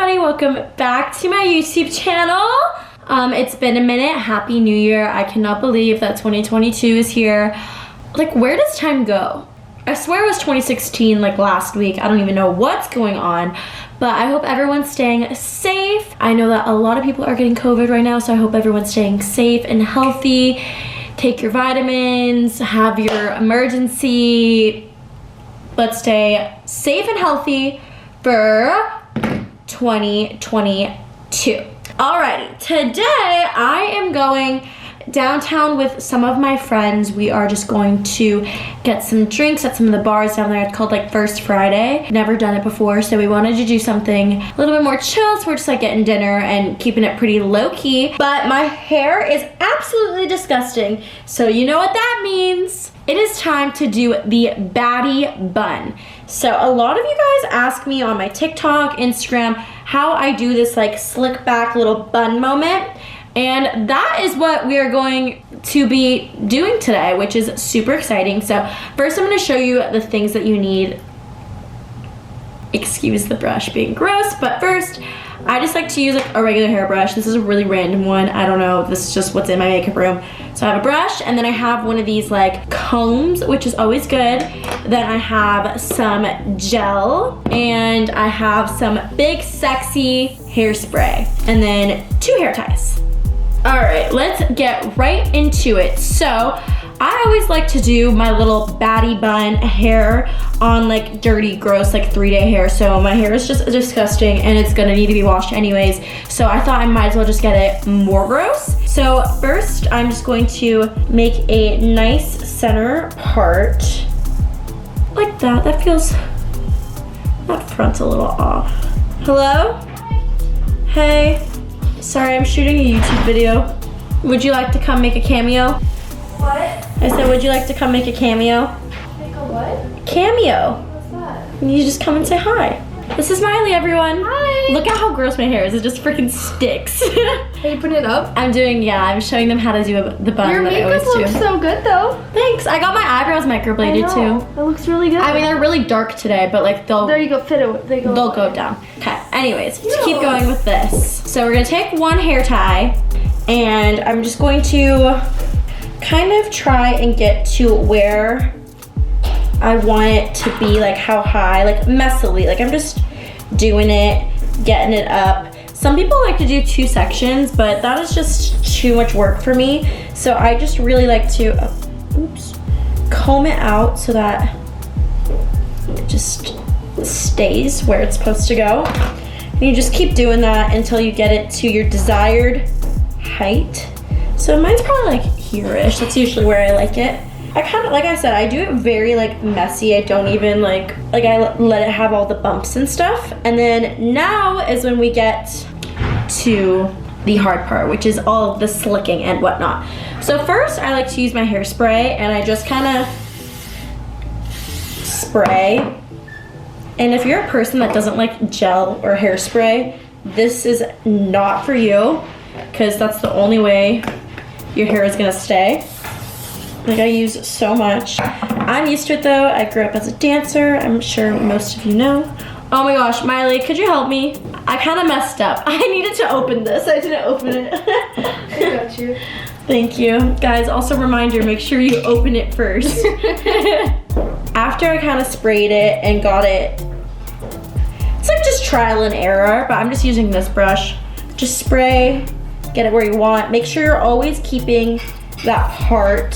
everybody, welcome back to my YouTube channel. It's been a minute. Happy New Year. I cannot believe that 2022 is here. Like, where does time go? I swear it was 2016 like last week. I don't even know what's going on, but I hope everyone's staying safe. I know that a lot of people are getting COVID right now, so I hope everyone's staying safe and healthy. Take your vitamins, have your emergency. Let's stay safe and healthy for 2022. Alrighty, today I am going downtown with some of my friends. We are just going to get some drinks at some of the bars down there. It's called like First Friday. Never done it before, so we wanted to do something a little bit more chill. So we're just like getting dinner and keeping it pretty low-key. But my hair is absolutely disgusting, so you know what that means. It is time to do the Baddie bun. So a lot of you guys ask me on my TikTok, Instagram, how I do this like slick back little bun moment. And that is what we are going to be doing today, which is super exciting. So first I'm going to show you the things that you need. Excuse the brush being gross, but first I just like to use like a regular hairbrush. This is a really random one. I don't know, this is just what's in my makeup room. So I have a brush, and then I have one of these like combs, which is always good. Then I have some gel, and I have some big sexy hairspray, and then 2 hair ties. All right, let's get right into it. So I always like to do my little Baddie bun hair on like dirty, gross, like 3-day hair. So my hair is just disgusting and it's gonna need to be washed anyways. So I thought I might as well just get it more gross. So first I'm just going to make a nice center part like that. That feels, that front's a little off. Hello? Hey. Sorry, I'm shooting a YouTube video. Would you like to come make a cameo? What? I said, would you like to come make a cameo? Make a what? Cameo. What's that? You just come and say hi. This is Miley, everyone. Hi. Look at how gross my hair is. It just freaking sticks. Are you putting it up? I'm showing them how to do the bun Your that I always makeup do. looks so good though. Thanks. I got my eyebrows microbladed too. It looks really good. I mean, they're really dark today, but like they'll there you go, fit it. they'll go down. Okay, anyways, to keep going with this. So we're gonna take 1 hair tie, and I'm just going to kind of try and get to where I want it to be, like how high, like messily. Like I'm just doing it, getting it up. Some people like to do 2 sections, but that is just too much work for me. So I just really like to, comb it out so that it just stays where it's supposed to go. And you just keep doing that until you get it to your desired height. So mine's probably like here-ish. That's usually where I like it. I kind of, like I said, I do it very like messy. I don't even like I let it have all the bumps and stuff. And then now is when we get to the hard part, which is all of the slicking and whatnot. So first I like to use my hairspray, and I just kind of spray. And if you're a person that doesn't like gel or hairspray, this is not for you, because that's the only way your hair is gonna stay. Like I use so much. I'm used to it though. I grew up as a dancer. I'm sure most of you know. Oh my gosh, Miley, could you help me? I kind of messed up. I needed to open this. I didn't open it. I got you. Thank you. Guys, also reminder, make sure you open it first. After I kind of sprayed it and got it, it's like just trial and error, but I'm just using this brush. Just spray, get it where you want. Make sure you're always keeping that part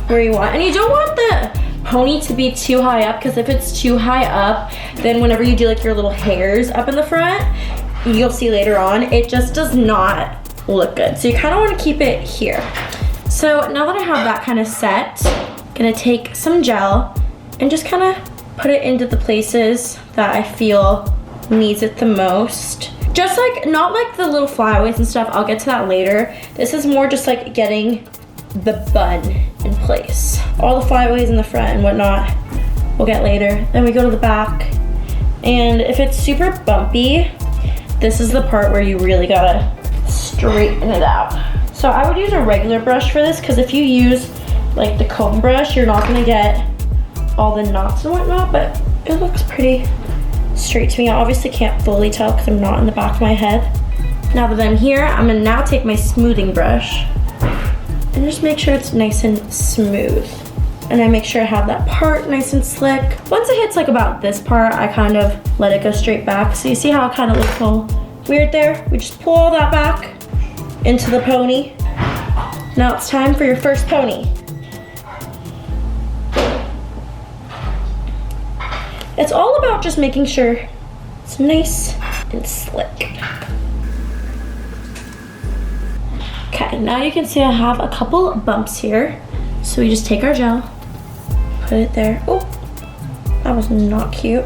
where you want. And you don't want the pony to be too high up, because if it's too high up, then whenever you do like your little hairs up in the front, you'll see later on, it just does not look good. So you kind of want to keep it here. So now that I have that kind of set, I'm gonna take some gel and just kind of put it into the places that I feel needs it the most. Just like, not like the little flyaways and stuff, I'll get to that later. This is more just like getting the bun in place. All the flyaways in the front and whatnot, we'll get later. Then we go to the back. And if it's super bumpy, this is the part where you really gotta straighten it out. So I would use a regular brush for this, because if you use like the comb brush, you're not gonna get all the knots and whatnot, but it looks pretty straight to me. I obviously can't fully tell because I'm not in the back of my head. Now that I'm here, I'm gonna now take my smoothing brush and just make sure it's nice and smooth. And I make sure I have that part nice and slick. Once it hits like about this part, I kind of let it go straight back. So you see how it kind of looks all weird there? We just pull all that back into the pony. Now it's time for your first pony. It's all about just making sure it's nice and slick. Okay, now you can see I have a couple bumps here. So we just take our gel, put it there. Oh, that was not cute.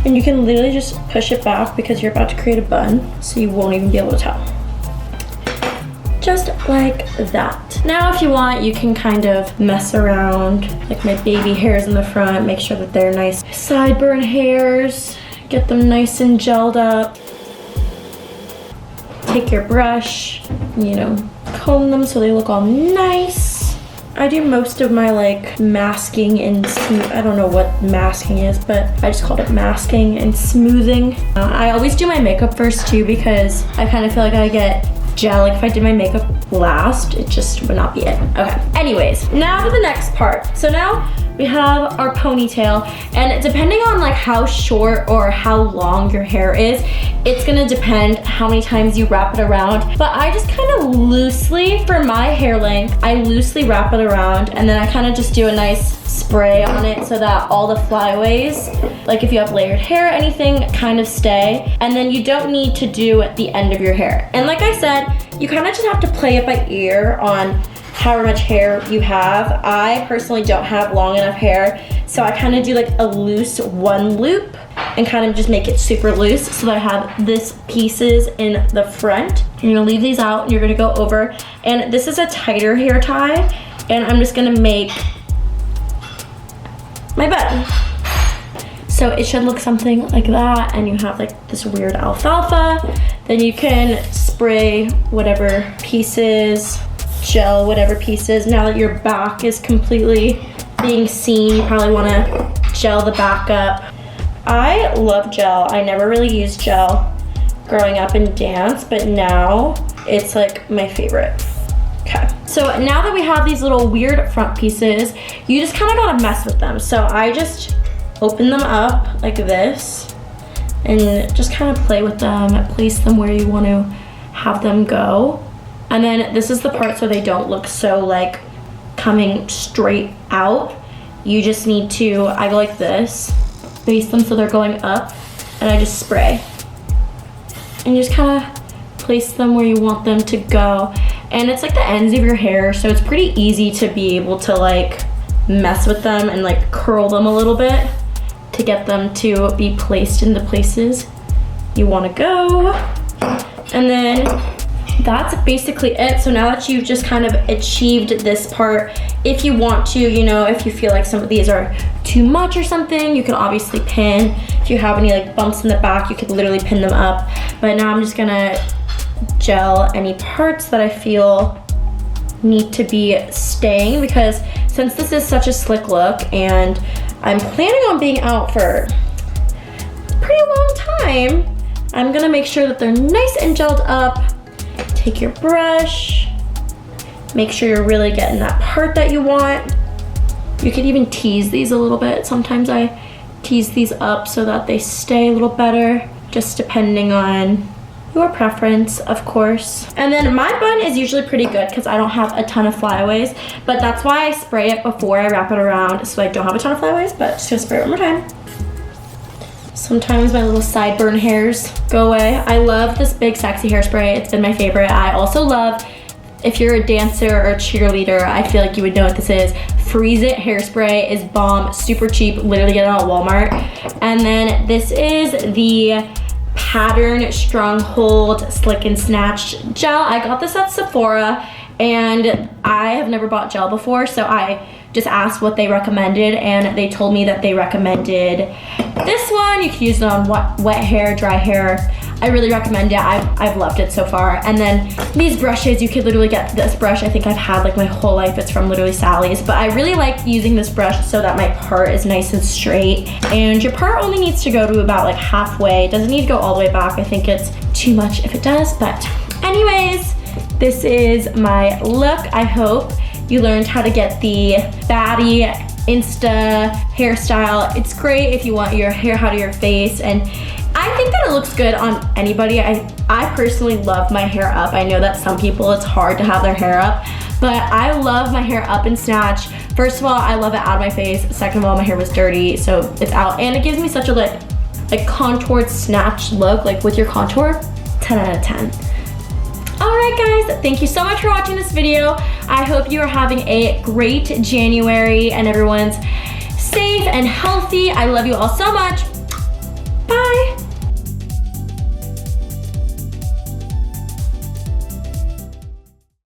And you can literally just push it back because you're about to create a bun, so you won't even be able to tell. Just like that. Now if you want, you can kind of mess around, like my baby hairs in the front, make sure that they're nice sideburn hairs, get them nice and gelled up. Take your brush, you know, comb them so they look all nice. I do most of my like masking and I don't know what masking is, but I just called it masking and smoothing. I always do my makeup first too because I kind of feel like I get gel. Like if I did my makeup last, it just would not be it. Okay, anyways, now to the next part. So now we have our ponytail, and depending on like how short or how long your hair is, it's gonna depend how many times you wrap it around. But I just kind of loosely, for my hair length, I loosely wrap it around, and then I kind of just do a nice spray on it so that all the flyaways, like if you have layered hair, anything, kind of stay. And then you don't need to do the end of your hair. And like I said, you kind of just have to play it by ear on however much hair you have. I personally don't have long enough hair, so I kind of do like a loose one loop and kind of just make it super loose so that I have this pieces in the front. You're gonna leave these out and you're gonna go over. And this is a tighter hair tie, and I'm just gonna make my bun. So it should look something like that, and you have like this weird alfalfa. Then you can spray whatever pieces, gel whatever pieces. Now that your back is completely being seen, you probably want to gel the back up. I love gel. I never really used gel growing up in dance, but now it's like my favorite. Okay, so now that we have these little weird front pieces, you just kind of gotta mess with them. So I just open them up like this and just kind of play with them, place them where you want to have them go. And then this is the part so they don't look so like coming straight out. You just need to, I go like this, base them so they're going up, and I just spray. And you just kind of place them where you want them to go. And it's like the ends of your hair, so it's pretty easy to be able to like mess with them and like curl them a little bit to get them to be placed in the places you want to go. And then that's basically it. So now that you've just kind of achieved this part, if you want to, you know, if you feel like some of these are too much or something, you can obviously pin. If you have any like bumps in the back, you could literally pin them up. But now I'm just gonna gel any parts that I feel need to be staying, because since this is such a slick look and I'm planning on being out for a pretty long time, I'm gonna make sure that they're nice and gelled up. Take your brush, make sure you're really getting that part that you want. You could even tease these a little bit. Sometimes I tease these up so that they stay a little better, just depending on your preference, of course. And then my bun is usually pretty good because I don't have a ton of flyaways, but that's why I spray it before I wrap it around, so I don't have a ton of flyaways, but just gonna spray it one more time. Sometimes my little sideburn hairs go away. I love this big Sexy Hairspray. It's been my favorite. I also love, if you're a dancer or a cheerleader, I feel like you would know what this is. Freeze It Hairspray is bomb, super cheap, literally get it at Walmart. And then this is the Pattern Stronghold Slick and Snatch gel. I got this at Sephora, and I have never bought gel before, so I just asked what they recommended, and they told me that they recommended this one. You can use it on wet hair, dry hair. I really recommend it. I've loved it so far. And then these brushes, you could literally get this brush. I think I've had like my whole life. It's from literally Sally's, but I really like using this brush so that my part is nice and straight. And your part only needs to go to about like halfway. It doesn't need to go all the way back. I think it's too much if it does, but anyways, this is my look. I hope you learned how to get the Baddie Insta hairstyle. It's great if you want your hair out of your face, and I think that it looks good on anybody. I personally love my hair up. I know that some people it's hard to have their hair up, but I love my hair up and snatch. First of all, I love it out of my face. Second of all, my hair was dirty, so it's out, and it gives me such a like contoured snatch look, like with your contour. 10 out of 10. Alright guys, thank you so much for watching this video. I hope you are having a great January and everyone's safe and healthy. I love you all so much. Bye.